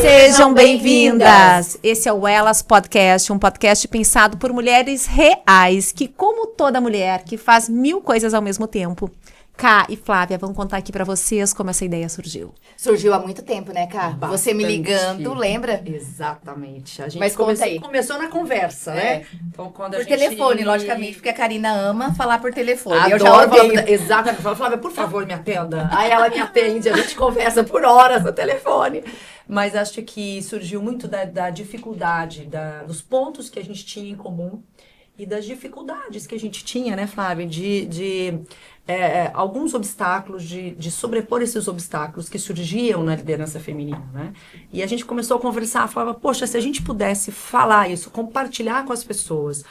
Sejam bem-vindas! Esse é o Elas Podcast, um podcast pensado por mulheres reais, que como toda mulher, que faz 1000 coisas ao mesmo tempo. Ká e Flávia vão contar aqui pra vocês como essa ideia surgiu. Surgiu há muito tempo, né, Ká? Bastante. Você me ligando, lembra? Exatamente. A gente Mas conta aí. Começou na conversa, né? Então, quando a Por gente... telefone, logicamente, porque a Karina ama falar por telefone. Adoro, Eu já odeio. exatamente. Fala, Flávia, por favor, me atenda. Aí ela me atende, a gente conversa por horas no telefone. Mas acho que surgiu muito da dificuldade, dos pontos que a gente tinha em comum e das dificuldades que a gente tinha, né, Flávia, de alguns obstáculos, de sobrepor esses obstáculos que surgiam na liderança feminina, né? E a gente começou a conversar, falava, poxa, se a gente pudesse falar isso, compartilhar com as pessoas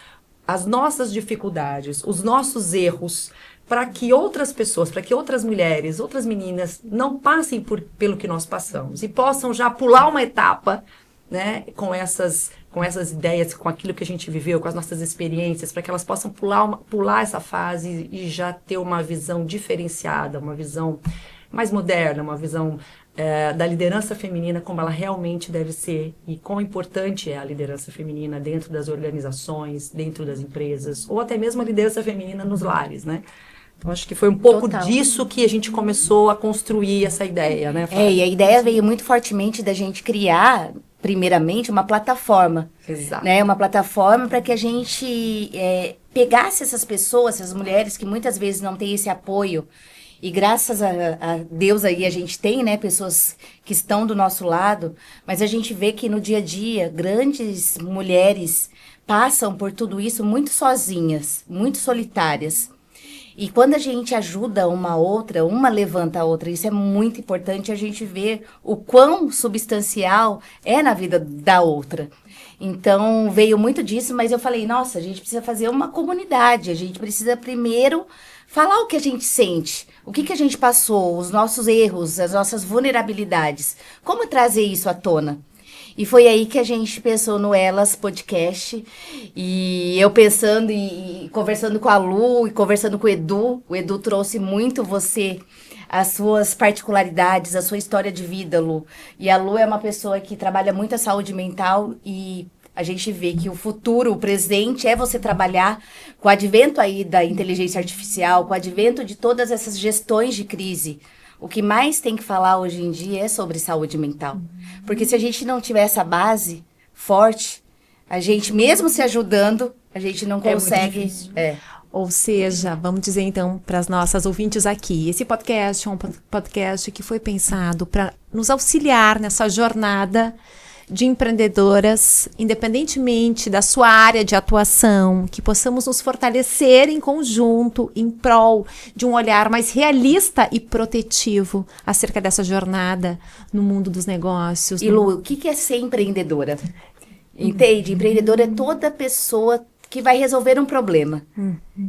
as nossas dificuldades, os nossos erros, para que outras pessoas, para que outras mulheres, outras meninas não passem pelo que nós passamos e possam já pular uma etapa, né, com essas ideias, com aquilo que a gente viveu, com as nossas experiências, para que elas possam pular essa fase e já ter uma visão diferenciada, uma visão mais moderna, uma visão da liderança feminina como ela realmente deve ser e quão importante é a liderança feminina dentro das organizações, dentro das empresas, ou até mesmo a liderança feminina nos lares, né? Então, acho que foi um pouco disso que a gente começou a construir essa ideia, né, Flávia? E a ideia veio muito fortemente da gente criar, primeiramente, uma plataforma. Exato. Né? Uma plataforma para que a gente pegasse essas pessoas, essas mulheres que muitas vezes não têm esse apoio. E graças a Deus aí a gente tem, né, pessoas que estão do nosso lado, mas a gente vê que no dia a dia, grandes mulheres passam por tudo isso muito sozinhas, muito solitárias. E quando a gente ajuda uma outra, uma levanta a outra, isso é muito importante, a gente vê o quão substancial é na vida da outra. Então, veio muito disso, mas eu falei, nossa, a gente precisa fazer uma comunidade, a gente precisa primeiro falar o que a gente sente, o que a gente passou, os nossos erros, as nossas vulnerabilidades, como trazer isso à tona. E foi aí que a gente pensou no Elas Podcast, e eu pensando e conversando com a Lu e conversando com o Edu trouxe muito as suas particularidades, a sua história de vida, Lu. E a Lu é uma pessoa que trabalha muito a saúde mental e a gente vê que o futuro, o presente é você trabalhar com o advento aí da inteligência artificial, com o advento de todas essas gestões de crise. O que mais tem que falar hoje em dia é sobre saúde mental. Porque se a gente não tiver essa base forte, a gente, mesmo se ajudando, a gente não consegue. Muito difícil. Ou seja, vamos dizer então para as nossas ouvintes aqui, esse podcast é um podcast que foi pensado para nos auxiliar nessa jornada de empreendedoras, independentemente da sua área de atuação, que possamos nos fortalecer em conjunto, em prol de um olhar mais realista e protetivo acerca dessa jornada no mundo dos negócios. E Lu, o que é ser empreendedora? Entende? Empreendedora é toda pessoa que vai resolver um problema.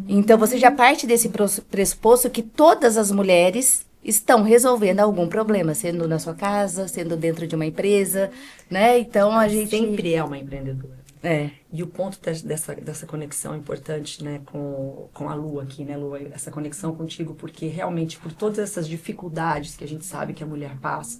Então, você já parte desse pressuposto que todas as mulheres estão resolvendo algum problema, sendo na sua casa, sendo dentro de uma empresa, né? Então, a gente sempre é uma empreendedora. E o ponto dessa conexão importante, né, com a Lu aqui, né, Lu, essa conexão contigo, porque realmente por todas essas dificuldades que a gente sabe que a mulher passa,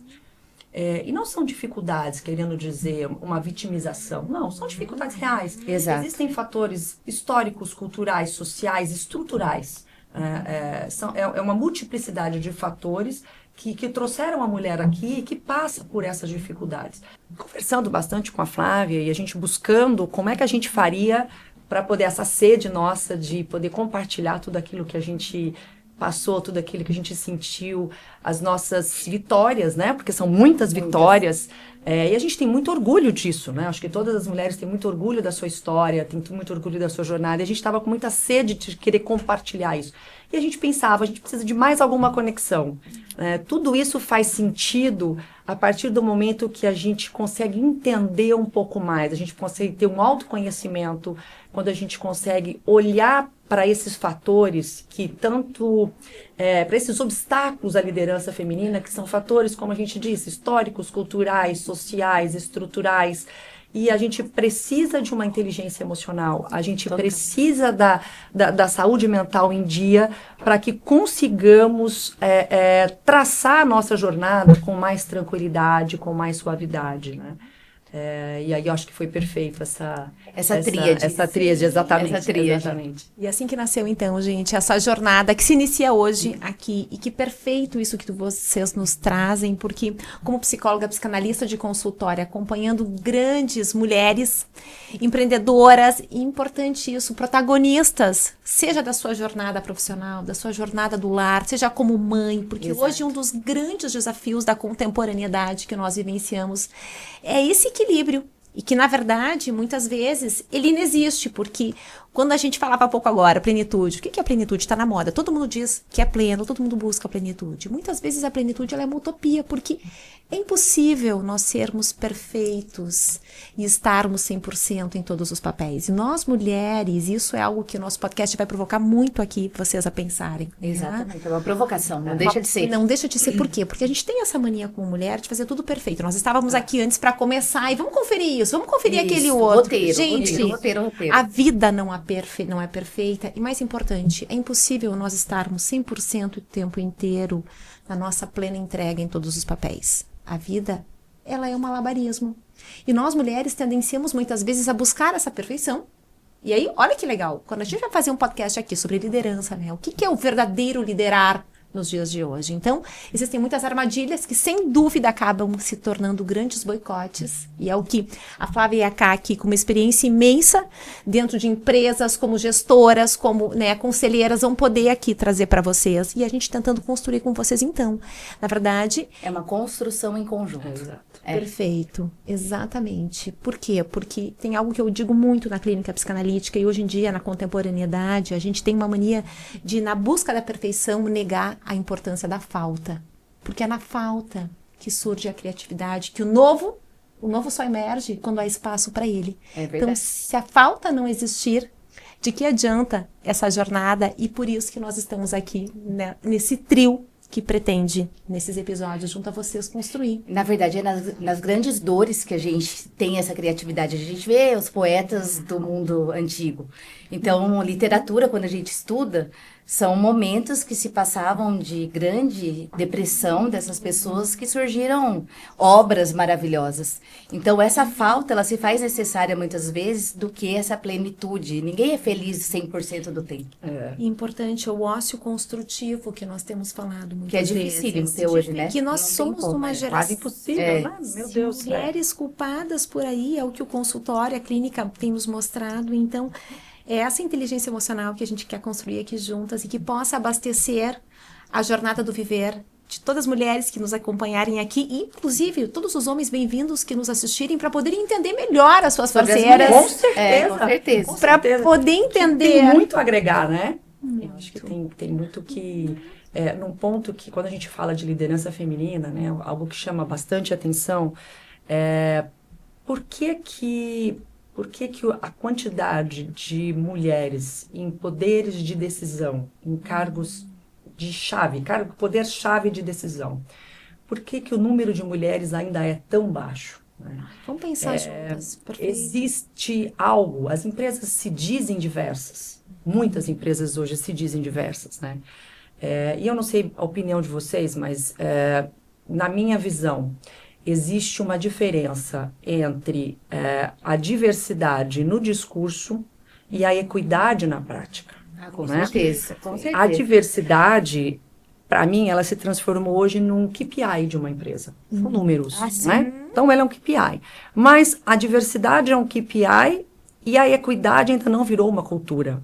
e não são dificuldades querendo dizer uma vitimização, não, são dificuldades reais. Exato. Existem fatores históricos, culturais, sociais, estruturais. É uma multiplicidade de fatores que trouxeram a mulher aqui e que passa por essas dificuldades. Conversando bastante com a Flávia e a gente buscando como é que a gente faria para poder, essa sede nossa de poder compartilhar tudo aquilo que a gente passou, tudo aquilo que a gente sentiu, as nossas vitórias, né? Porque são muitas vitórias. E a gente tem muito orgulho disso, né? Acho que todas as mulheres têm muito orgulho da sua história, têm muito orgulho da sua jornada. E a gente estava com muita sede de querer compartilhar isso. E a gente pensava, a gente precisa de mais alguma conexão. Tudo isso faz sentido a partir do momento que a gente consegue entender um pouco mais, a gente consegue ter um autoconhecimento, quando a gente consegue olhar para esses fatores que tanto, para esses obstáculos à liderança feminina, que são fatores, como a gente disse, históricos, culturais, sociais, estruturais, e a gente precisa de uma inteligência emocional, a gente precisa da saúde mental em dia para que consigamos traçar a nossa jornada com mais tranquilidade, com mais suavidade, né? E aí eu acho que foi perfeito essa tríade. Essa tríade, exatamente. Essa tríade. Exatamente. E assim que nasceu, então, gente, essa jornada que se inicia hoje aqui. E que perfeito isso que vocês nos trazem, porque como psicóloga, psicanalista de consultório, acompanhando grandes mulheres empreendedoras, e importante isso, protagonistas, seja da sua jornada profissional, da sua jornada do lar, seja como mãe, porque hoje um dos grandes desafios da contemporaneidade que nós vivenciamos é esse equilíbrio. E que, na verdade, muitas vezes, ele não existe, porque quando a gente falava há pouco agora, plenitude, o que é a plenitude? Está na moda. Todo mundo diz que é pleno, todo mundo busca a plenitude. Muitas vezes a plenitude ela é uma utopia, porque é impossível nós sermos perfeitos e estarmos 100% em todos os papéis. E nós, mulheres, isso é algo que o nosso podcast vai provocar muito aqui vocês a pensarem. Exatamente, é uma provocação, não deixa de ser. Não deixa de ser, por quê? Porque a gente tem essa mania como mulher de fazer tudo perfeito. Nós estávamos aqui antes para começar e vamos conferir isso, vamos conferir aquele outro. Roteiro, gente, roteiro. A vida não é perfeita e, mais importante, é impossível nós estarmos 100% o tempo inteiro na nossa plena entrega em todos os papéis. A vida, ela é um malabarismo. E nós, mulheres, tendenciamos muitas vezes a buscar essa perfeição. E aí, olha que legal, quando a gente vai fazer um podcast aqui sobre liderança, né? O que é o verdadeiro liderar nos dias de hoje? Então, existem muitas armadilhas que, sem dúvida, acabam se tornando grandes boicotes. E é o que a Flávia e a Ká aqui, com uma experiência imensa dentro de empresas, como gestoras, como conselheiras, vão poder aqui trazer para vocês. E a gente tentando construir com vocês, então. Na verdade... É uma construção em conjunto. Exato. Perfeito, exatamente. Por quê? Porque tem algo que eu digo muito na clínica psicanalítica e hoje em dia, na contemporaneidade, a gente tem uma mania de, na busca da perfeição, negar a importância da falta. Porque é na falta que surge a criatividade, que o novo só emerge quando há espaço para ele. É verdade. Então, se a falta não existir, de que adianta essa jornada? E por isso que nós estamos aqui, né, nesse trio que pretende, nesses episódios, junto a vocês, construir. Na verdade, é nas grandes dores que a gente tem essa criatividade. A gente vê os poetas do mundo antigo. Então, literatura, quando a gente estuda, são momentos que se passavam de grande depressão dessas pessoas que surgiram obras maravilhosas. Então, essa falta, ela se faz necessária muitas vezes do que essa plenitude. Ninguém é feliz 100% do tempo. Importante é o ócio construtivo que nós temos falado muitas Que é vezes. dificílimo ter hoje, né? Que nós Não tem somos como, uma geração... Quase impossível, né? Meu Deus. Mulheres culpadas por aí, é o que o consultório, a clínica tem nos mostrado. Então, é essa inteligência emocional que a gente quer construir aqui juntas e que possa abastecer a jornada do viver de todas as mulheres que nos acompanharem aqui e, inclusive, todos os homens bem-vindos que nos assistirem para poderem entender melhor as suas parceiras. Com certeza. Com certeza. Para poder entender. Tem muito a agregar, né? Eu acho que tem muito que... num ponto que, quando a gente fala de liderança feminina, né, algo que chama bastante atenção, por que a quantidade de mulheres em poderes de decisão, em cargos de chave, poder-chave de decisão, por que o número de mulheres ainda é tão baixo? Né? Vamos pensar juntas. Perfeito. Existe algo, as empresas se dizem diversas, muitas empresas hoje se dizem diversas, né? E eu não sei a opinião de vocês, mas na minha visão, existe uma diferença entre a diversidade no discurso e a equidade na prática. Com né? certeza, com certeza. A diversidade, para mim, ela se transformou hoje num KPI de uma empresa. São números, né? Então, ela é um KPI. Mas a diversidade é um KPI e a equidade ainda não virou uma cultura.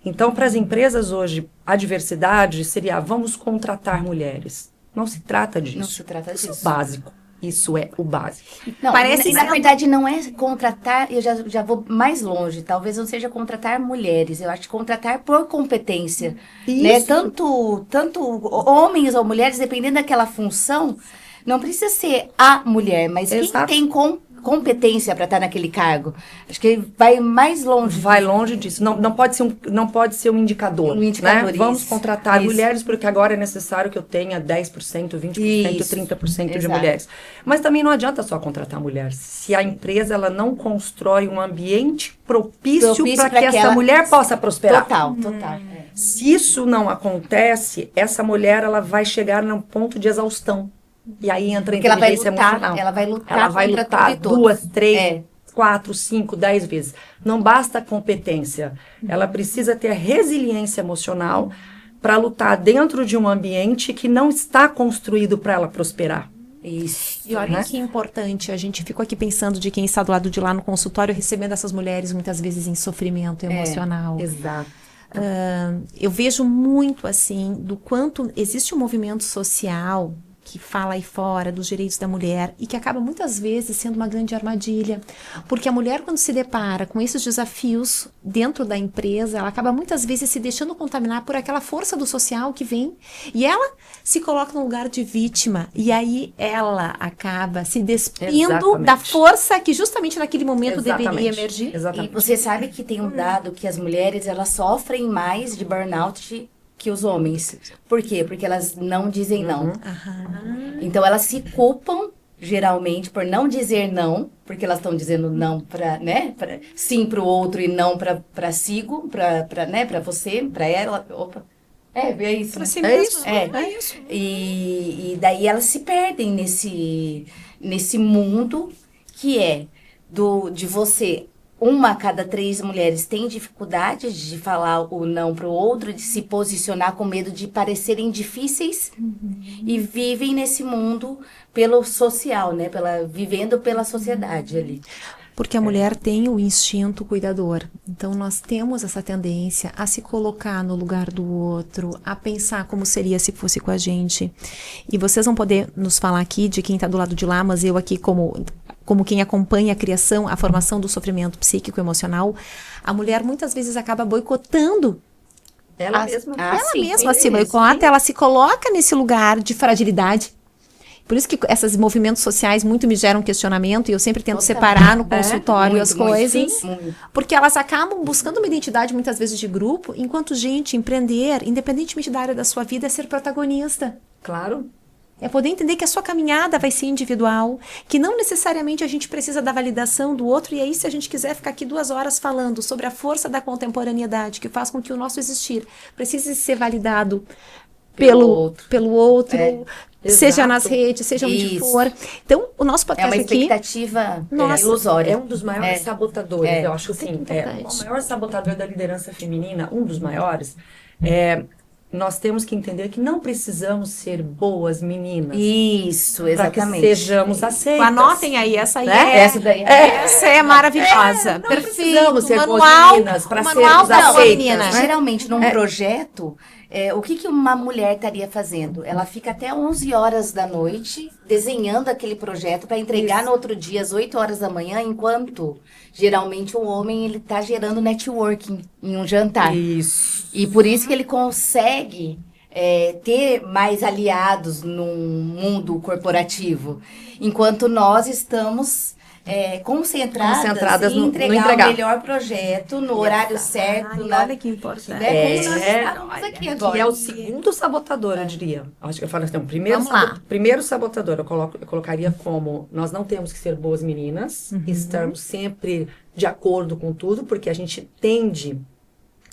Então, para as empresas hoje, a diversidade seria, vamos contratar mulheres. Não se trata disso. Não se trata disso. Isso é básico. Isso é o básico. Não, Parece na verdade, não é contratar, eu já vou mais longe, talvez não seja contratar mulheres, eu acho que contratar por competência. Né? Tanto homens ou mulheres, dependendo daquela função, não precisa ser a mulher, mas quem tem competência para estar naquele cargo. Acho que vai mais longe. Vai longe disso. Não pode ser um indicador. Um indicador, né? isso. Vamos contratar Isso. mulheres porque agora é necessário que eu tenha 10%, 20%, Isso. 30% de Exato. mulheres. Mas também não adianta só contratar mulheres. Se a empresa ela não constrói um ambiente propício para que essa mulher possa prosperar. Total. Se isso não acontece, essa mulher ela vai chegar num ponto de exaustão. E aí entra a Porque ela vai inteligência lutar, emocional. ela vai lutar Ela vai contra lutar tudo e todos. 2, 3, É. 4, 5, 10 vezes. Não basta a competência. Ela precisa ter resiliência emocional para lutar dentro de um ambiente que não está construído para ela prosperar. Isso. E olha que importante, a gente ficou aqui pensando de quem está do lado de lá no consultório, recebendo essas mulheres muitas vezes em sofrimento emocional. Exato. Eu vejo muito assim, do quanto existe um movimento social que fala aí fora dos direitos da mulher e que acaba muitas vezes sendo uma grande armadilha, porque a mulher quando se depara com esses desafios dentro da empresa, ela acaba muitas vezes se deixando contaminar por aquela força do social que vem e ela se coloca no lugar de vítima e aí ela acaba se despindo Exatamente. da força que justamente naquele momento deveria Exatamente. emergir. E Exatamente. você sabe que tem um dado que as mulheres, elas sofrem mais de burnout que os homens. Por quê? Porque elas não dizem não. Então, elas se culpam, geralmente, por não dizer não, porque elas estão dizendo não para, né, sim para o outro e não para sigo, para você, para ela. Opa. É isso. Pra Né? si É mesmo. isso. É isso. E daí elas se perdem nesse mundo que é de você. 1 a cada 3 mulheres tem dificuldade de falar o não para o outro, de se posicionar com medo de parecerem difíceis e vivem nesse mundo pelo social, né? Vivendo pela sociedade ali. Porque a mulher tem o instinto cuidador. Então, nós temos essa tendência a se colocar no lugar do outro, a pensar como seria se fosse com a gente. E vocês vão poder nos falar aqui de quem está do lado de lá, mas eu aqui como quem acompanha a criação, a formação do sofrimento psíquico e emocional, a mulher muitas vezes acaba boicotando. Ela mesma. Ela sim, mesma se isso, boicota, sim. ela se coloca nesse lugar de fragilidade. Por isso que esses movimentos sociais muito me geram questionamento e eu sempre tento separar no consultório Muito, as muito, coisas. sim, muito. Porque elas acabam buscando uma identidade muitas vezes de grupo, enquanto gente, empreender, independentemente da área da sua vida, é ser protagonista. Claro. É poder entender que a sua caminhada vai ser individual, que não necessariamente a gente precisa da validação do outro. E aí, se a gente quiser ficar aqui 2 horas falando sobre a força da contemporaneidade, que faz com que o nosso existir precise ser validado pelo outro, seja exato. nas redes, seja onde Isso. for. Então, o nosso É podcast uma aqui... expectativa Nossa, ilusória. É um dos maiores sabotadores, eu acho assim. Muito importante. O maior sabotador da liderança feminina, um dos maiores, nós temos que entender que não precisamos ser boas meninas. Isso, Para que exatamente. sejamos aceitas. Anotem aí, essa aí Né? Essa daí essa é maravilhosa. Não Perfeito. precisamos ser boas Manual, meninas para manual sermos da boa aceitas. menina. Né? Geralmente, num projeto, o que uma mulher estaria fazendo? Ela fica até 11 horas da noite desenhando aquele projeto para entregar no outro dia, às 8 horas da manhã, enquanto geralmente o homem ele está gerando networking em um jantar. Isso. E por isso que ele consegue ter mais aliados num mundo corporativo, enquanto nós estamos concentradas em no entregar o melhor projeto no horário certo. Olha que importante. Né? Como nós estamos aqui agora. Que é o segundo sabotador, eu diria. Acho que eu falo assim, o primeiro, Vamos lá. primeiro sabotador eu colocaria como nós não temos que ser boas meninas, estamos sempre de acordo com tudo, porque a gente tende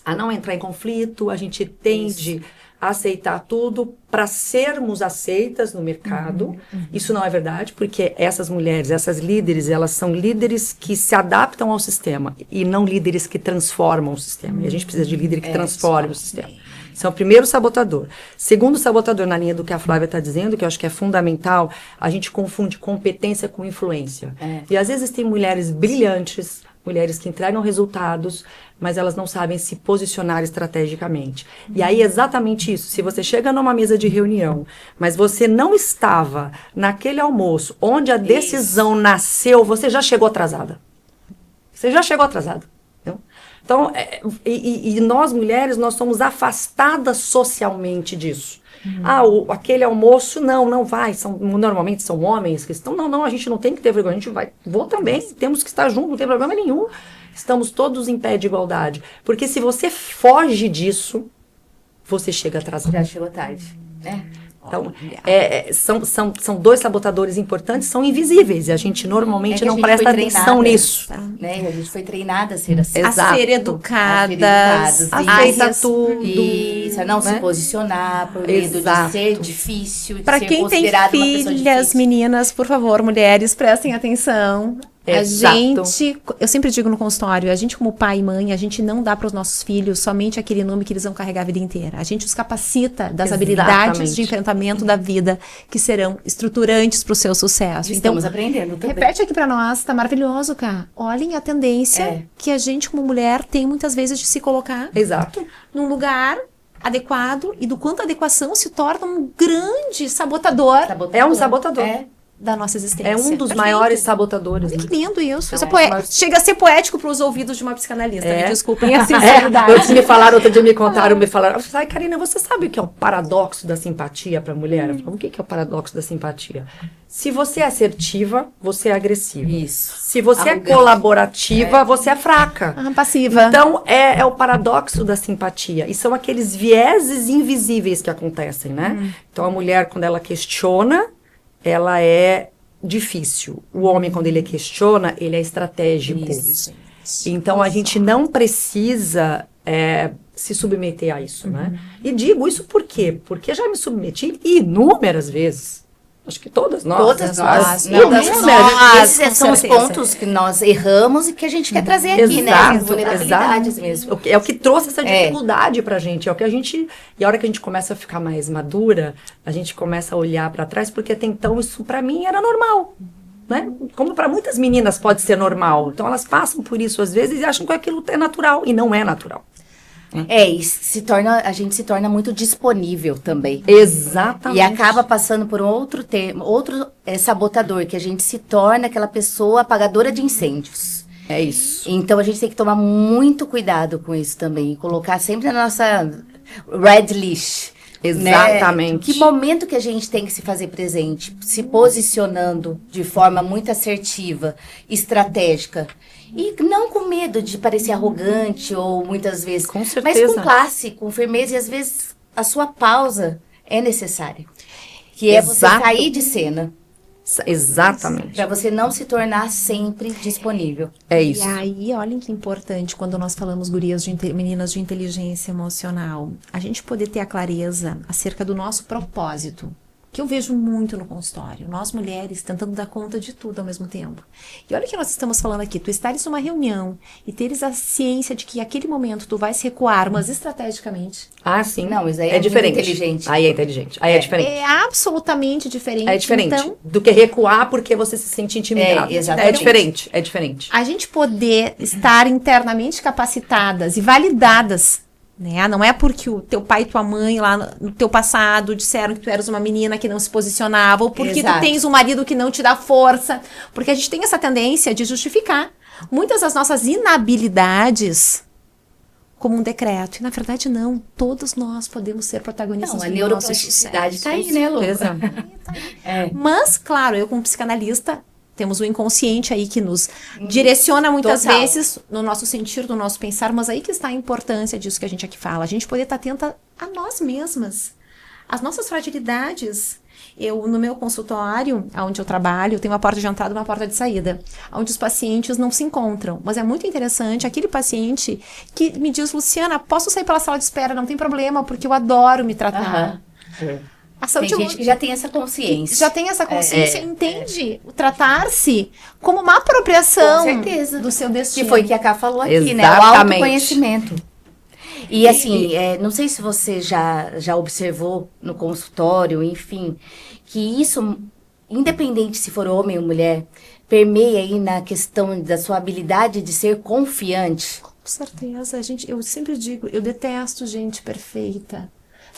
a não entrar em conflito, a gente tende a aceitar tudo para sermos aceitas no mercado. Isso não é verdade, porque essas mulheres, essas líderes, elas são líderes que se adaptam ao sistema e não líderes que transformam o sistema. E a gente precisa de líder que transforme o sistema. Esse é o primeiro sabotador. Segundo sabotador, na linha do que a Flávia está dizendo, que eu acho que é fundamental, a gente confunde competência com influência. E às vezes tem mulheres brilhantes, mulheres que entregam resultados, mas elas não sabem se posicionar estrategicamente. E aí é exatamente isso. Se você chega numa mesa de reunião, mas você não estava naquele almoço onde a decisão nasceu, você já chegou atrasada. Você já chegou atrasada. Entendeu? Então, e nós mulheres, nós somos afastadas socialmente disso. Aquele almoço, não vai, normalmente são homens que estão, não, a gente não tem que ter vergonha, a gente vai, vou também, temos que estar juntos, não tem problema nenhum, estamos todos em pé de igualdade, porque se você foge disso, você chega atrasado. Já chegou tarde, né? Então, são dois sabotadores importantes, são invisíveis, e a gente normalmente não presta atenção nisso. Né? A gente foi treinada a ser assim. A ser educadas, aceita tudo. Isso, a não se posicionar por medo de ser difícil, de Para ser quem tem considerado uma pessoa filhas, difícil. meninas, por favor, mulheres, prestem atenção. Exato. Eu sempre digo no consultório, a gente como pai e mãe, a gente não dá para os nossos filhos somente aquele nome que eles vão carregar a vida inteira. A gente os capacita das habilidades de enfrentamento da vida que serão estruturantes para o seu sucesso. Estamos aprendendo também. Repete aqui para nós, tá maravilhoso, cara. Olhem a tendência que a gente como mulher tem muitas vezes de se colocar num lugar adequado e do quanto a adequação se torna um grande sabotador. É um sabotador. Da nossa existência. É um dos maiores sabotadores. Que lindo isso. Chega a ser poético para os ouvidos de uma psicanalista. Me desculpem a sinceridade. Outro dia me falaram, ai, Karina, você sabe o que é o paradoxo da simpatia para a mulher? Eu falo, o que é o paradoxo da simpatia? Se você é assertiva, você é agressiva. Isso. Se você é colaborativa, você é fraca. Passiva. Então, é o paradoxo da simpatia. E são aqueles vieses invisíveis que acontecem, né? Então, a mulher, quando ela questiona, ela é difícil. O homem, quando ele questiona, ele é estratégico. Então, a gente não precisa se submeter a isso, né? E digo isso por quê? Porque já me submeti inúmeras vezes. Acho que todas nós. Todas nós. Esses são os pontos que nós erramos e que a gente quer trazer aqui, né? As vulnerabilidades mesmo. É o que trouxe essa dificuldade pra gente. É o que a gente... E a hora que a gente começa a ficar mais madura, a gente começa a olhar pra trás, porque até então isso pra mim era normal. Né? Como para muitas meninas pode ser normal. Então elas passam por isso às vezes e acham que aquilo é natural. E não é natural. E a gente se torna muito disponível também. Exatamente. E acaba passando por outro sabotador, que a gente se torna aquela pessoa apagadora de incêndios. É isso. Então a gente tem que tomar muito cuidado com isso também. Colocar sempre na nossa red list. Exatamente. Né? Que momento que a gente tem que se fazer presente? Se posicionando de forma muito assertiva, estratégica. E não com medo de parecer arrogante ou muitas vezes... Com certeza. Mas com classe, com firmeza. E às vezes a sua pausa é necessária. Que é você sair de cena. Exatamente. Para você não se tornar sempre disponível. É isso. E aí, olhem que importante quando nós falamos, gurias, meninas de inteligência emocional, a gente poder ter a clareza acerca do nosso propósito, que eu vejo muito no consultório. Nós, mulheres, tentando dar conta de tudo ao mesmo tempo. E olha o que nós estamos falando aqui. Tu estares numa reunião e teres a ciência de que naquele momento tu vais recuar, mas estrategicamente. Ah, sim. Não, mas aí é diferente. Inteligente. Aí é inteligente. Aí é diferente. É absolutamente diferente. É diferente. Então, do que recuar porque você se sente intimidado. Exatamente. É diferente. É diferente. A gente poder estar internamente capacitadas e validadas, né? Não é porque o teu pai e tua mãe lá no teu passado disseram que tu eras uma menina que não se posicionava, ou porque tu tens um marido que não te dá força, porque a gente tem essa tendência de justificar muitas das nossas inabilidades como um decreto. E na verdade não, todos nós podemos ser protagonistas do nosso sucesso. A neuroplasticidade tá aí, né, louca? Mas, claro, eu como psicanalista, temos o inconsciente aí que nos direciona muitas vezes no nosso sentir, no nosso pensar, mas aí que está a importância disso que a gente aqui fala. A gente poder estar atenta a nós mesmas, às nossas fragilidades. Eu, no meu consultório, onde eu trabalho, tenho uma porta de entrada e uma porta de saída, onde os pacientes não se encontram. Mas é muito interessante aquele paciente que me diz, Luciana, posso sair pela sala de espera, não tem problema, porque eu adoro me tratar. Tem gente que já tem essa consciência. Já tem essa consciência, entende o tratar-se como uma apropriação do seu destino. Que foi o que a Ká falou aqui, Exatamente. né? O autoconhecimento. E assim, não sei se você já observou no consultório, enfim, que isso, independente se for homem ou mulher, permeia aí na questão da sua habilidade de ser confiante. Com certeza, eu sempre digo, eu detesto gente perfeita.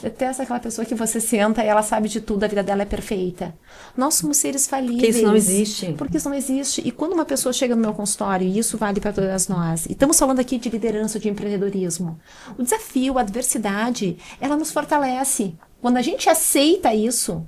Detesto aquela pessoa que você senta e ela sabe de tudo, a vida dela é perfeita. Nós somos seres falíveis. Porque isso não existe. Porque isso não existe. E quando uma pessoa chega no meu consultório, e isso vale para todas nós, e estamos falando aqui de liderança, de empreendedorismo, o desafio, a adversidade, ela nos fortalece. Quando a gente aceita isso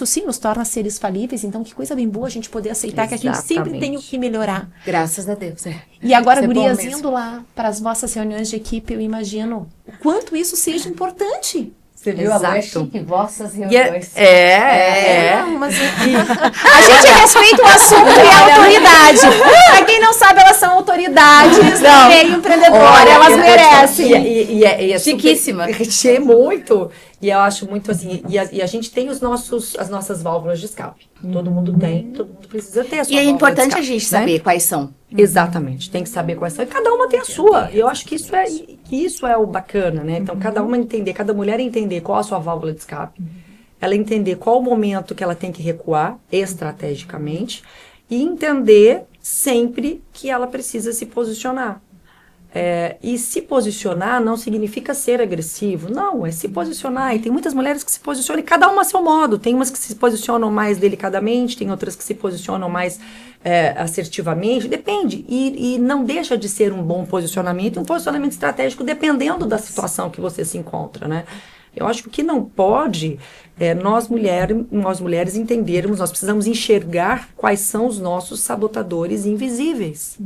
sim nos torna seres falíveis, então que coisa bem boa a gente poder aceitar que a gente sempre tem o que melhorar. Graças a Deus. E agora, Isso é gurias, bom mesmo. indo lá para as vossas reuniões de equipe, eu imagino o quanto isso seja importante. Você viu Exato. a chique, vossas E reuniões. Não, mas a gente respeita o assunto e a autoridade. Pra quem não sabe, elas são autoridades no meio empreendedor, elas merecem. E é Chiquíssima. Super, muito. E eu acho muito assim, e a gente tem as nossas válvulas de escape. Todo mundo tem, todo mundo precisa ter a sua E é válvula de importante escape, a gente né? saber quais são. Exatamente, tem que saber quais são. E cada uma tem a sua. E eu acho que isso é o bacana, né? Então, cada uma entender, cada mulher entender qual a sua válvula de escape. Ela entender qual o momento que ela tem que recuar estrategicamente e entender sempre que ela precisa se posicionar. E se posicionar não significa ser agressivo. Não, é se posicionar. E tem muitas mulheres que se posicionam, e cada uma a seu modo. Tem umas que se posicionam mais delicadamente, tem outras que se posicionam mais assertivamente. Depende. E não deixa de ser um bom posicionamento, um posicionamento estratégico, dependendo da situação que você se encontra, né? Eu acho que o que não pode é nós mulheres entendermos, nós precisamos enxergar quais são os nossos sabotadores invisíveis.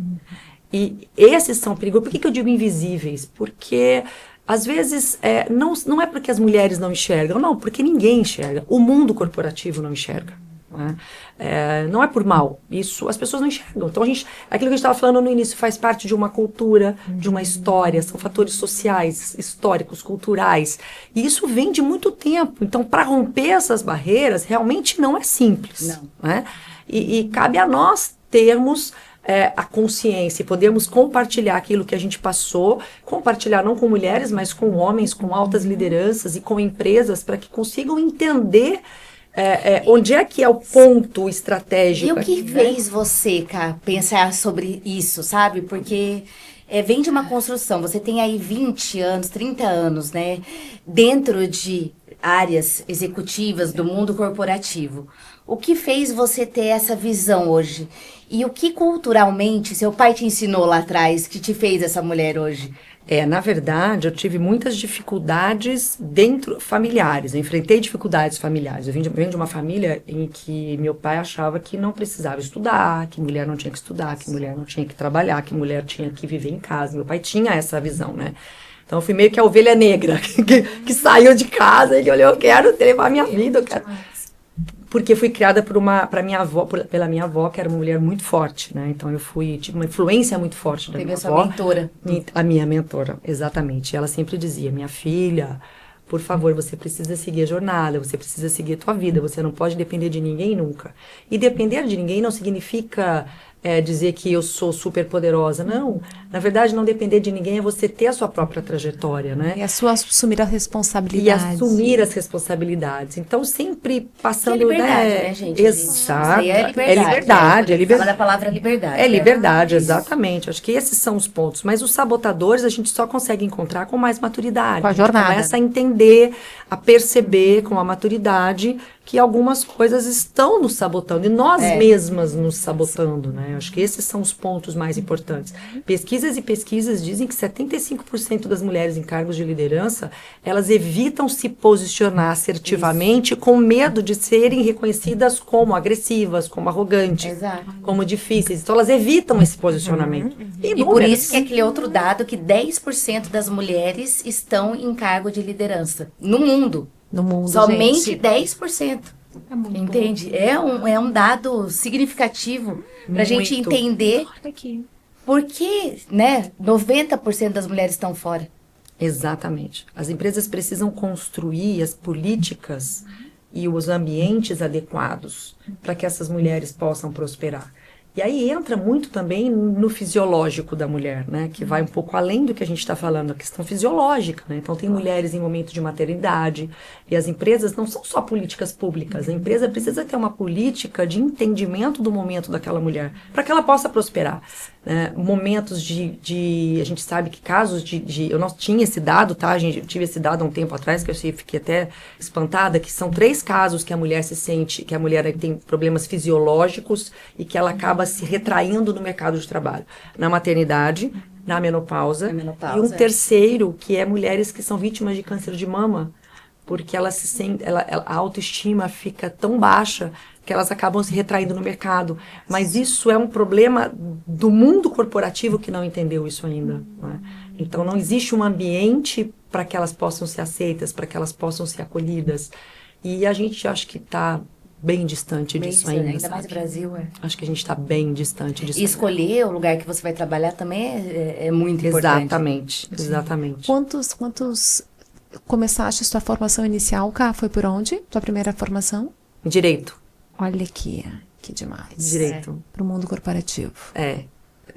E esses são perigosos. Por que eu digo invisíveis? Porque, às vezes, não é porque as mulheres não enxergam, não, porque ninguém enxerga. O mundo corporativo não enxerga. Não é por mal, isso as pessoas não enxergam. Então, aquilo que a gente estava falando no início faz parte de uma cultura, de uma história, são fatores sociais, históricos, culturais. E isso vem de muito tempo. Então, para romper essas barreiras, realmente não é simples. Não. Né? E cabe a nós termos a consciência e podermos compartilhar aquilo que a gente passou, compartilhar não com mulheres, mas com homens, com altas lideranças e com empresas, para que consigam entender onde é que é o ponto estratégico. E o que aqui, fez você, Cá, pensar sobre isso, sabe? Porque vem de uma construção. Você tem aí 20 anos, 30 anos, né? Dentro de áreas executivas do mundo corporativo. O que fez você ter essa visão hoje? E o que culturalmente seu pai te ensinou lá atrás que te fez essa mulher hoje? Na verdade, eu tive muitas dificuldades familiares. Eu enfrentei dificuldades familiares. Eu venho de uma família em que meu pai achava que não precisava estudar, que mulher não tinha que estudar, que mulher não tinha que trabalhar, que mulher tinha que viver em casa. Meu pai tinha essa visão, né? Então, eu fui meio que a ovelha negra que saiu de casa e olhou, eu quero levar a minha vida, eu quero... Porque fui criada pela minha avó, que era uma mulher muito forte, né? Então tive uma influência muito forte da minha avó. Teve a sua mentora. A minha mentora, exatamente. Ela sempre dizia, minha filha, por favor, você precisa seguir a jornada, você precisa seguir a tua vida, você não pode depender de ninguém nunca. E depender de ninguém não significa dizer que eu sou super poderosa, não. Na verdade, não depender de ninguém é você ter a sua própria trajetória, né? E assumir as responsabilidades. E assumir as responsabilidades. Então, sempre passando... Que é liberdade, né, gente? Exato. Isso aí é liberdade. É liberdade. Fala da palavra liberdade. É liberdade, exatamente. Acho que esses são os pontos. Mas os sabotadores a gente só consegue encontrar com mais maturidade. Com a jornada. Começa a entender, a perceber com a maturidade que algumas coisas estão nos sabotando. E nós mesmas nos sabotando, né? Acho que esses são os pontos mais importantes. Pesquisas e pesquisas dizem que 75% das mulheres em cargos de liderança, elas evitam se posicionar assertivamente com medo de serem reconhecidas como agressivas, como arrogantes, como difíceis. Então, elas evitam esse posicionamento. E por isso que aquele outro dado que 10% das mulheres estão em cargo de liderança no mundo. No mundo, somente gente. 10%. muito Entende? É um dado significativo para a gente Muito. entender Aqui. por que, né, 90% das mulheres estão fora. Exatamente. As empresas precisam construir as políticas e os ambientes adequados para que essas mulheres possam prosperar. E aí entra muito também no fisiológico da mulher, né? Que vai um pouco além do que a gente está falando, a questão fisiológica, né? Então, tem mulheres em momento de maternidade, e as empresas não são só políticas públicas, a empresa precisa ter uma política de entendimento do momento daquela mulher, para que ela possa prosperar. momentos a gente sabe que casos eu não tinha esse dado, tá, gente? Eu tive esse dado há um tempo atrás, que eu fiquei até espantada, que são 3 casos que a mulher que a mulher tem problemas fisiológicos e que ela acaba se retraindo no mercado de trabalho. Na maternidade, na menopausa, e um terceiro, que é mulheres que são vítimas de câncer de mama, porque ela se sente, a autoestima fica tão baixa que elas acabam se retraindo no mercado. Mas isso é um problema do mundo corporativo que não entendeu isso ainda. Né? Então, não existe um ambiente para que elas possam ser aceitas, para que elas possam ser acolhidas. E a gente acho que está bem distante disso ainda. Ainda mais no Brasil, Acho que a gente está bem distante disso. E escolher o lugar que você vai trabalhar também é muito importante. Exatamente. Quantos começaste sua formação inicial, Cá? Foi por onde? Tua primeira formação? Direito. Olha que demais. Direito. Para o mundo corporativo.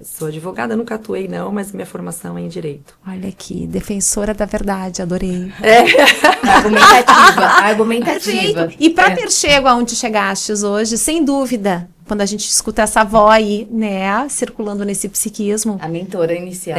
Sou advogada, nunca atuei não, mas minha formação é em Direito. Olha aqui, defensora da verdade, adorei. Argumentativa. E para ter chego aonde chegastes hoje, sem dúvida, quando a gente escuta essa voz aí, né, circulando nesse psiquismo. A mentora inicial.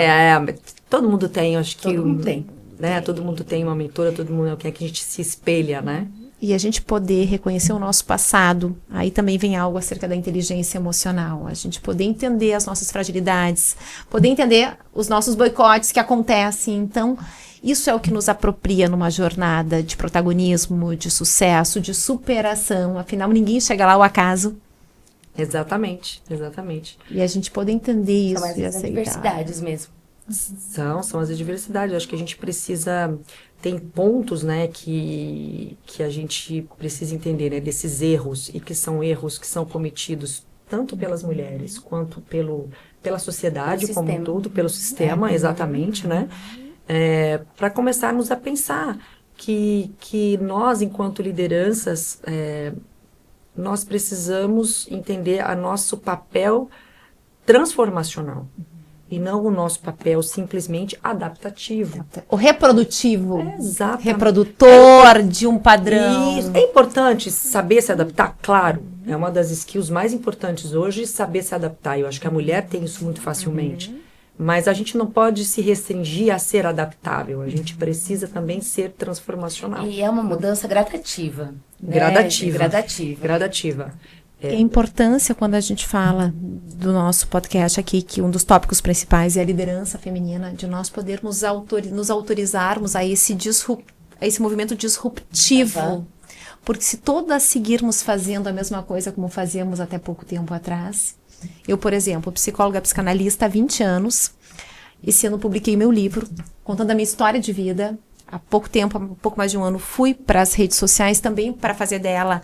Todo mundo tem, acho que... Todo mundo tem. Né, todo mundo tem uma mentora, todo mundo quer que a gente se espelha, né? E a gente poder reconhecer o nosso passado, aí também vem algo acerca da inteligência emocional. A gente poder entender as nossas fragilidades, poder entender os nossos boicotes que acontecem. Então, isso é o que nos apropria numa jornada de protagonismo, de sucesso, de superação. Afinal, ninguém chega lá ao acaso. Exatamente. E a gente poder entender isso e as aceitar. diversidades mesmo. São as adversidades. Eu acho que a gente precisa... Tem pontos, né, que a gente precisa entender, né, desses erros, e que são erros que são cometidos tanto pelas mulheres quanto pela sociedade como um todo, pelo sistema, exatamente, né? Para começarmos a pensar que nós, enquanto lideranças, nós precisamos entender o nosso papel transformacional. E não o nosso papel simplesmente adaptativo. O reprodutivo. Exatamente. Reprodutor de um padrão. Isso. É importante saber se adaptar, claro. É uma das skills mais importantes hoje, saber se adaptar. Eu acho que a mulher tem isso muito facilmente. Mas a gente não pode se restringir a ser adaptável. A gente precisa também ser transformacional. E é uma mudança gradativa. Gradativa. E a importância, quando a gente fala do nosso podcast aqui, que um dos tópicos principais é a liderança feminina, de nós podermos nos autorizarmos a esse movimento disruptivo. Porque se todas seguirmos fazendo a mesma coisa como fazíamos até pouco tempo atrás... Eu, por exemplo, psicóloga psicanalista há 20 anos, esse ano publiquei meu livro, contando a minha história de vida. Há pouco tempo, há pouco mais de um ano, fui para as redes sociais também para fazer dela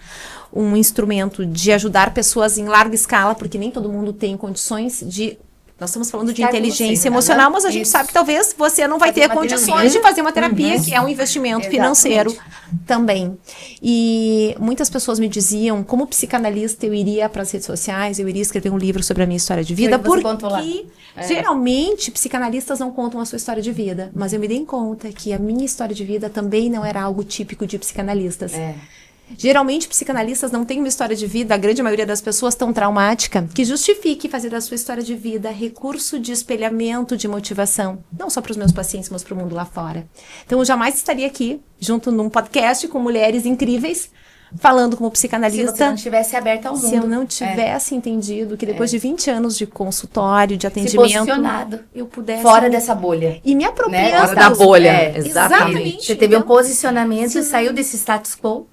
um instrumento de ajudar pessoas em larga escala, porque nem todo mundo tem condições de... Nós estamos falando de inteligência emocional, mas a gente sabe que talvez você não vai ter condições de fazer uma terapia, que é um investimento financeiro também. E muitas pessoas me diziam, como psicanalista, eu iria para as redes sociais, eu iria escrever um livro sobre a minha história de vida, porque geralmente psicanalistas não contam a sua história de vida, mas eu me dei conta que a minha história de vida também não era algo típico de psicanalistas. Geralmente, psicanalistas não têm uma história de vida, a grande maioria das pessoas tão traumática, que justifique fazer da sua história de vida recurso de espelhamento, de motivação, não só para os meus pacientes, mas para o mundo lá fora. Então, eu jamais estaria aqui, junto num podcast com mulheres incríveis, falando como psicanalista. Se você não tivesse aberta ao mundo. Se eu não tivesse entendido que depois de 20 anos de consultório, de atendimento, eu pudesse... Fora dessa bolha. E me apropriando. Fora da bolha, exatamente. Você teve um posicionamento e saiu desse status quo.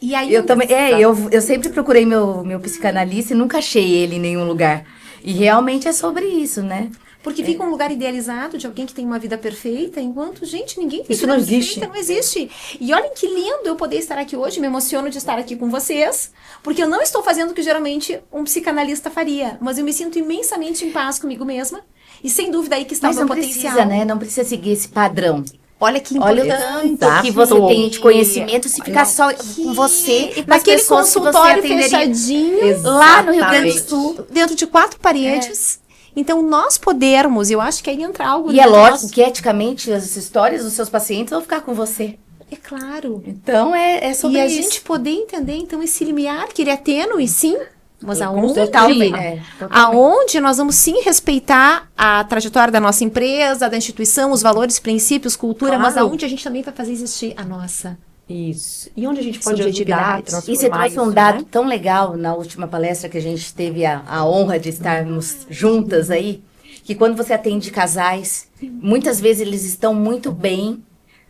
E aí eu também, eu sempre procurei meu psicanalista e nunca achei ele em nenhum lugar. E realmente é sobre isso, né? Porque fica um lugar idealizado de alguém que tem uma vida perfeita, enquanto, gente, ninguém tem isso vida não existe. perfeita, não existe. E olhem que lindo eu poder estar aqui hoje, me emociono de estar aqui com vocês, porque eu não estou fazendo o que geralmente um psicanalista faria, mas eu me sinto imensamente em paz comigo mesma, e sem dúvida aí que está o meu potencial. Mas não precisa, né? Não precisa seguir esse padrão. Olha que importante. Olha o tanto que você tem de conhecimento se ficar só com você e com as naquele pessoas consultório que você fechadinho, lá no Rio Grande do Sul, dentro de 4 paredes. Então, nós podermos, eu acho que aí entra algo... E é lógico que, eticamente, as histórias dos seus pacientes vão ficar com você. É claro. Então, é sobre isso. E a gente poder entender, então, esse limiar, que ele é tênue, sim, mas aonde? Totalmente. Aonde nós vamos sim respeitar a trajetória da nossa empresa, da instituição, os valores, princípios, cultura, mas aonde a gente também vai fazer existir a nossa. Isso. E onde a gente pode ajudar e transformar E você trouxe isso, um dado né? tão legal na última palestra que a gente teve a honra de estarmos juntas aí, que quando você atende casais, muitas vezes eles estão muito bem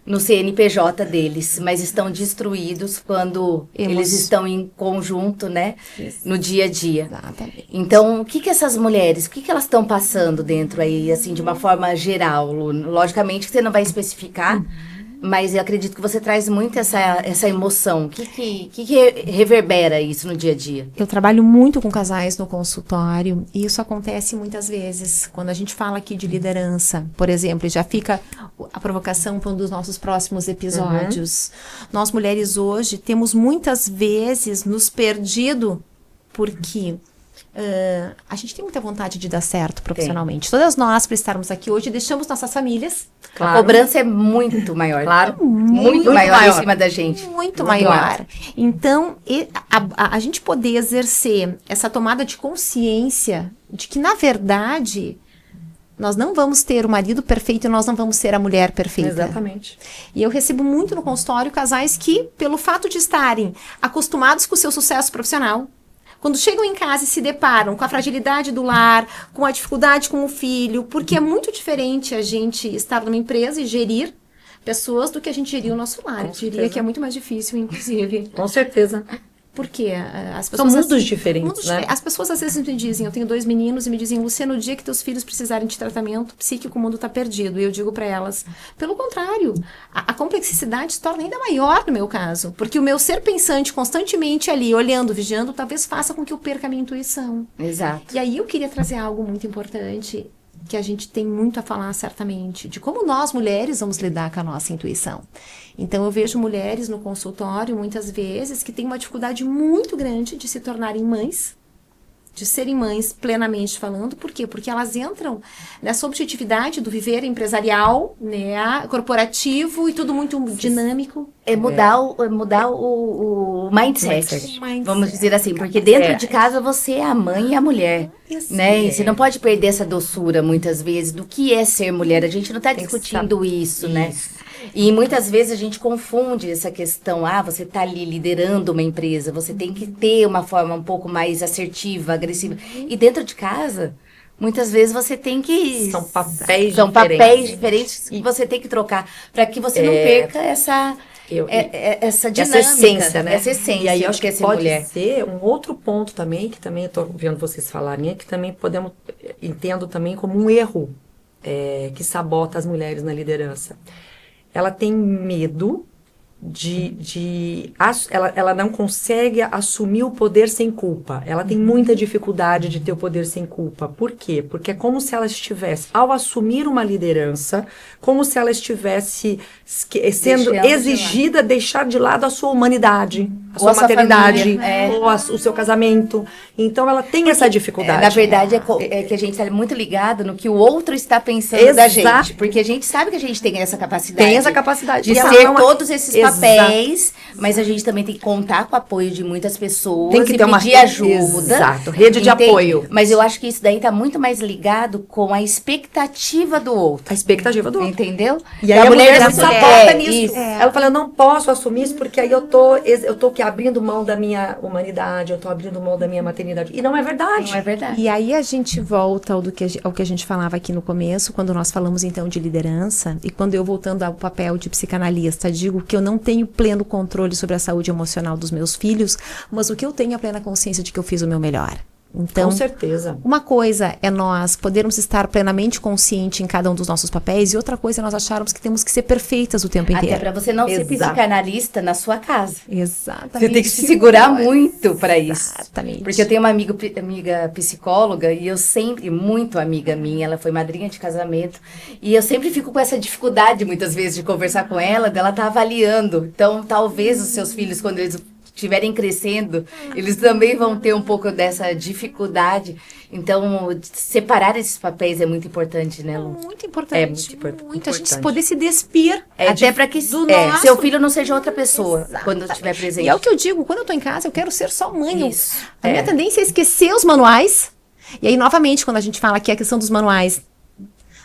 no CNPJ deles, mas estão destruídos quando eles estão em conjunto, né, no dia a dia. Exatamente. Então, o que essas mulheres, o que elas estão passando dentro aí, assim, de uma forma geral? Lu? Logicamente que você não vai especificar, mas eu acredito que você traz muito essa emoção. O que reverbera isso no dia a dia? Eu trabalho muito com casais no consultório e isso acontece muitas vezes. Quando a gente fala aqui de liderança, por exemplo, e já fica a provocação para um dos nossos próximos episódios. Nós mulheres hoje temos muitas vezes nos perdido porque a gente tem muita vontade de dar certo profissionalmente. Todas nós, para estarmos aqui hoje, deixamos nossas famílias. Claro. A cobrança é muito maior. Claro. Muito maior em cima da gente. Muito maior. Então, a gente poder exercer essa tomada de consciência de que, na verdade, nós não vamos ter o marido perfeito e nós não vamos ser a mulher perfeita. Exatamente. E eu recebo muito no consultório casais que, pelo fato de estarem acostumados com o seu sucesso profissional, quando chegam em casa e se deparam com a fragilidade do lar, com a dificuldade com o filho, porque é muito diferente a gente estar numa empresa e gerir pessoas do que a gente gerir o nosso lar. Eu diria que é muito mais difícil, inclusive. Com certeza. Porque as pessoas... São mundos diferentes, né? As pessoas às vezes me dizem, eu tenho 2 meninos, e me dizem, Luciana, no dia que teus filhos precisarem de tratamento psíquico, o mundo tá perdido. E eu digo para elas, pelo contrário, a complexidade se torna ainda maior no meu caso. Porque o meu ser pensante constantemente ali, olhando, vigiando, talvez faça com que eu perca a minha intuição. Exato. E aí eu queria trazer algo muito importante, que a gente tem muito a falar certamente, de como nós, mulheres, vamos lidar com a nossa intuição. Então, eu vejo mulheres no consultório, muitas vezes, que têm uma dificuldade muito grande de se tornarem mães, de serem mães plenamente falando. Por quê? Porque elas entram nessa objetividade do viver empresarial, né, corporativo e tudo muito dinâmico. É mudar o mindset, vamos dizer assim, porque dentro de casa você é a mãe e a mulher, né? E você não pode perder essa doçura, muitas vezes, do que é ser mulher. A gente não está discutindo isso, né? E muitas vezes a gente confunde essa questão, você está ali liderando uma empresa, você tem que ter uma forma um pouco mais assertiva, agressiva. E dentro de casa, muitas vezes você tem que... São papéis diferentes que você tem que trocar, para que você não perca essa dinâmica, essa essência, né? Essa essência. E aí eu acho que pode mulher. ser um outro ponto também, que também eu estou vendo vocês falarem, que também entendo também como um erro que sabota as mulheres na liderança. Ela tem medo ela não consegue assumir o poder sem culpa. Ela tem muita dificuldade de ter o poder sem culpa. Por quê? Porque é como se ela estivesse, ao assumir uma liderança, como se ela estivesse sendo exigida deixar de lado a sua humanidade, a sua maternidade, ou o seu casamento. Então, ela tem essa dificuldade. Na verdade, é que a gente está muito ligado no que o outro está pensando da gente. Porque a gente sabe que a gente tem essa capacidade. Tem essa capacidade. De ser todos esses papéis, mas a gente também tem que contar com o apoio de muitas pessoas. Tem que ter uma pedir ajuda. Exato, rede de apoio. Mas eu acho que isso daí está muito mais ligado com a expectativa do outro. A expectativa do outro. Entendeu? E aí a mulher se sabota nisso. Isso. Ela fala, eu não posso assumir isso porque aí eu tô abrindo mão da minha humanidade, eu tô abrindo mão da minha maternidade. E não é verdade. Não é verdade. E aí a gente volta ao que a gente falava aqui no começo, quando nós falamos então de liderança, e quando eu voltando ao papel de psicanalista, digo que eu não tenho pleno controle sobre a saúde emocional dos meus filhos, mas o que eu tenho é a plena consciência de que eu fiz o meu melhor. Então, com certeza. Uma coisa é nós podermos estar plenamente conscientes em cada um dos nossos papéis, e outra coisa é nós acharmos que temos que ser perfeitas o tempo inteiro. Até para você não ser psicanalista na sua casa. Exatamente. Você tem que se segurar muito para isso. Exatamente. Porque eu tenho uma amiga psicóloga, e eu sempre, muito amiga minha, ela foi madrinha de casamento, e eu sempre fico com essa dificuldade, muitas vezes, de conversar com ela, dela tá avaliando. Então, talvez os seus filhos, quando eles estiverem crescendo, eles também vão ter um pouco dessa dificuldade. Então, separar esses papéis é muito importante, né, Lu? Muito importante. É muito Muito. A gente importante. poder se despir. Até para que do nosso... seu filho não seja outra pessoa quando Exatamente. estiver presente. E é o que eu digo, quando eu tô em casa, eu quero ser só mãe. Isso. A minha tendência é esquecer os manuais. E aí, novamente, quando a gente fala aqui a questão dos manuais,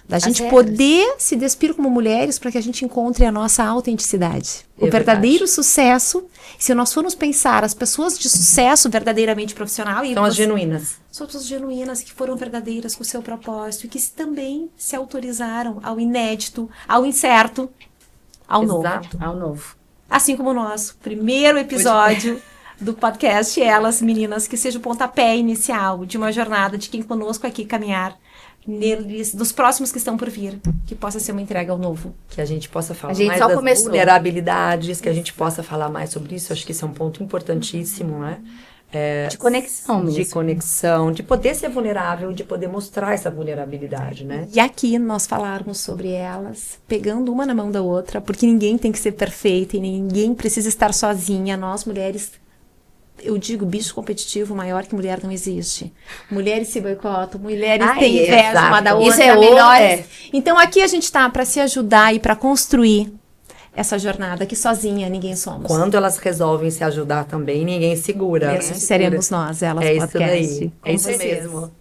da gente regras. poder se despir como mulheres para que a gente encontre a nossa autenticidade. O verdadeiro sucesso, se nós formos pensar, as pessoas de sucesso verdadeiramente profissional... São as genuínas. São pessoas genuínas que foram verdadeiras com o seu propósito e que também se autorizaram ao inédito, ao incerto, ao novo. Exato. Ao novo. Assim como o nosso primeiro episódio do podcast Elas, Meninas, que seja o pontapé inicial de uma jornada de quem conosco aqui caminhar neles, dos próximos que estão por vir, que possa ser uma entrega ao novo. Que a gente possa falar A gente mais só das começou. vulnerabilidades, que a gente possa falar mais sobre isso. Acho que isso é um ponto importantíssimo, né? De conexão mesmo. De conexão, de poder ser vulnerável, de poder mostrar essa vulnerabilidade, né? E aqui nós falarmos sobre elas, pegando uma na mão da outra, porque ninguém tem que ser perfeita e ninguém precisa estar sozinha. Nós, mulheres, eu digo, bicho competitivo maior que mulher não existe. Mulheres se boicotam, mulheres têm inveja exato. uma da outra, Isso é melhores. Então aqui a gente tá para se ajudar e para construir essa jornada que sozinha ninguém somos. Quando elas resolvem se ajudar também, ninguém segura. Esse né? seremos nós, Elas É isso Podcast. daí. Com É isso vocês. mesmo.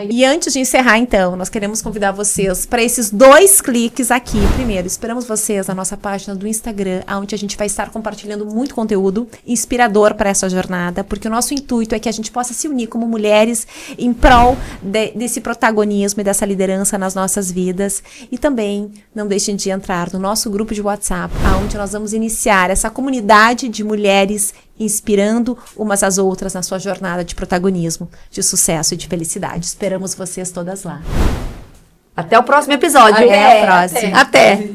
E antes de encerrar, então, nós queremos convidar vocês para esses 2 cliques aqui. Primeiro, esperamos vocês na nossa página do Instagram, onde a gente vai estar compartilhando muito conteúdo inspirador para essa jornada, porque o nosso intuito é que a gente possa se unir como mulheres em prol desse protagonismo e dessa liderança nas nossas vidas. E também não deixem de entrar no nosso grupo de WhatsApp, onde nós vamos iniciar essa comunidade de mulheres inspirando umas às outras na sua jornada de protagonismo, de sucesso e de felicidade. Esperamos vocês todas lá. Até o próximo episódio. Até a próxima. Até.